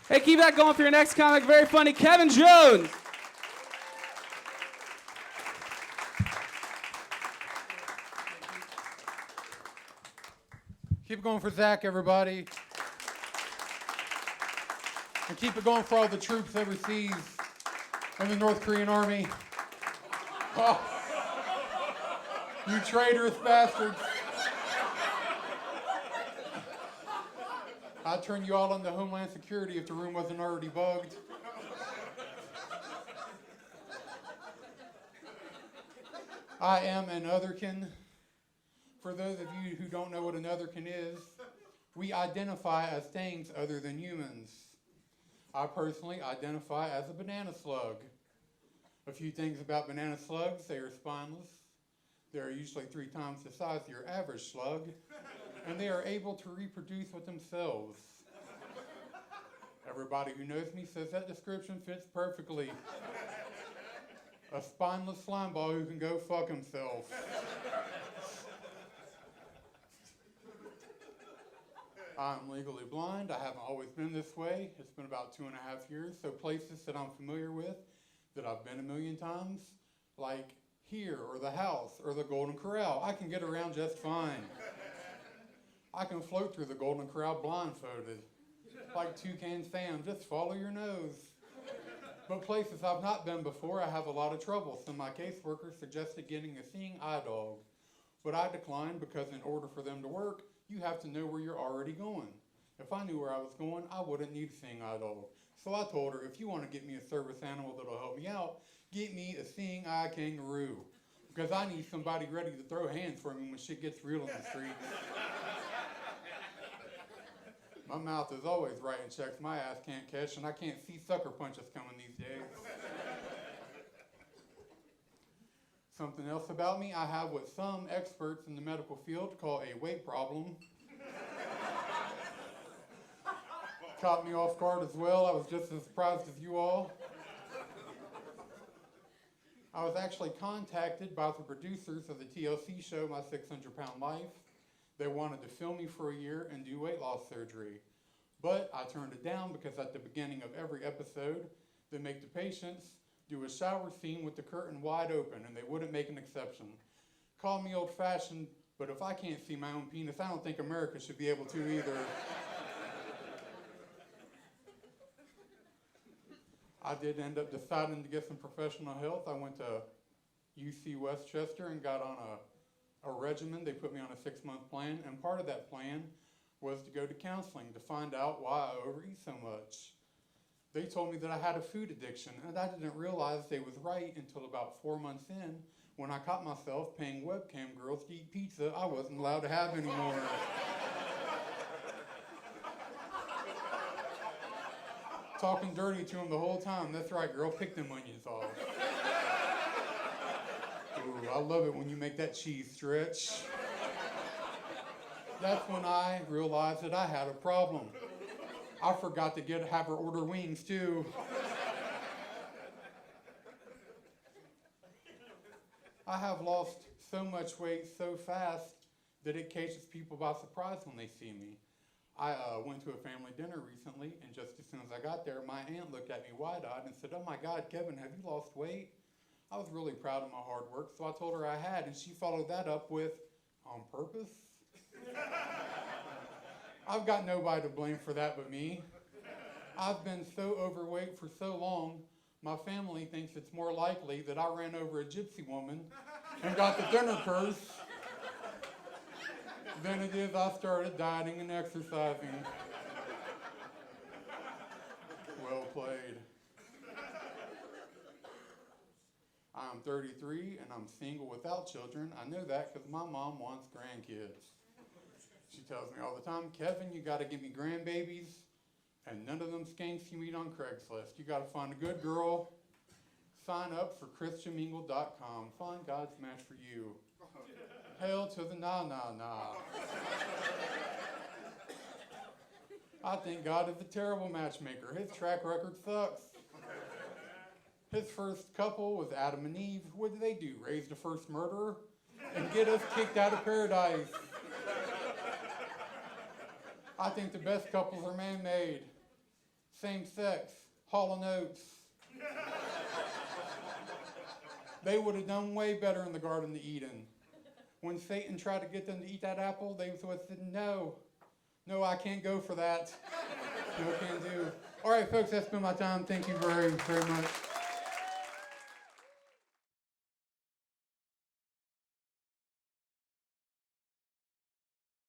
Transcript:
Hey, keep that going for your next comic. Very funny, Kevin Jones. Keep it going for Zach, everybody. And keep it going for all the troops overseas in the North Korean army. Oh, you traitorous bastards. I'd turn you all into Homeland Security if the room wasn't already bugged. I am an otherkin. For those of you who don't know what an otherkin is, we identify as things other than humans. I personally identify as a banana slug. A few things about banana slugs: they are spineless. They are usually 3 times the size of your average slug, and they are able to reproduce with themselves. Everybody who knows me says that description fits perfectly. A spineless slimeball who can go fuck himself. I'm legally blind. I haven't always been this way. It's been about 2.5 years. So places that I'm familiar with, that I've been a million times, like here, or the house, or the Golden Corral, I can get around just fine. I can float through the Golden Corral blindfolded. Like Toucan Sam, just follow your nose. But places I've not been before, I have a lot of trouble. So my caseworker suggested getting a seeing eye dog. But I declined because in order for them to work, you have to know where you're already going. If I knew where I was going, I wouldn't need a seeing eye dog. So I told her, if you want to get me a service animal that'll help me out, get me a seeing eye kangaroo. Because I need somebody ready to throw hands for me when shit gets real in the streets. My mouth is always writing checks my ass can't cash, and I can't see sucker punches coming these days. Something else about me, I have what some experts in the medical field call a weight problem. Caught me off guard as well. I was just as surprised as you all. I was actually contacted by the producers of the TLC show, My 600 Pound Life. They wanted to film me for a year and do weight loss surgery. But I turned it down because at the beginning of every episode, they make the patients do a shower scene with the curtain wide open, and they wouldn't make an exception. Call me old-fashioned, but if I can't see my own penis, I don't think America should be able to either. I did end up deciding to get some professional help. I went to UC Westchester and got on a regimen. They put me on a 6-month plan, and part of that plan was to go to counseling to find out why I overeat so much. They told me that I had a food addiction, and I didn't realize they was right until about 4 months in, when I caught myself paying webcam girls to eat pizza I wasn't allowed to have anymore. Talking dirty to them the whole time. That's right, girl, pick them onions off. Ooh, I love it when you make that cheese stretch. That's when I realized that I had a problem. I forgot to have her order wings too. I have lost so much weight so fast that it catches people by surprise when they see me. I went to a family dinner recently, and just as soon as I got there, my aunt looked at me wide-eyed and said, "Oh my God, Kevin, have you lost weight?" I was really proud of my hard work, so I told her I had, and she followed that up with, "On purpose?" I've got nobody to blame for that but me. I've been so overweight for so long, my family thinks it's more likely that I ran over a gypsy woman and got the dinner curse than it is I started dieting and exercising. Well played. I'm 33 and I'm single without children. I know that because my mom wants grandkids. She tells me all the time, "Kevin, you got to give me grandbabies, and none of them skanks you meet on Craigslist. You got to find a good girl. Sign up for ChristianMingle.com. Find God's match for you. Hail to the nah. I think God is a terrible matchmaker. His track record sucks. His first couple was Adam and Eve. What did they do? Raise the first murderer and get us kicked out of paradise. I think the best couples are man-made. same sex, Hall & Oates. They would have done way better in the Garden of Eden. When Satan tried to get them to eat that apple, they would have said, no, I can't go for that. No, can't do. All right, folks, that's been my time. Thank you very, very much.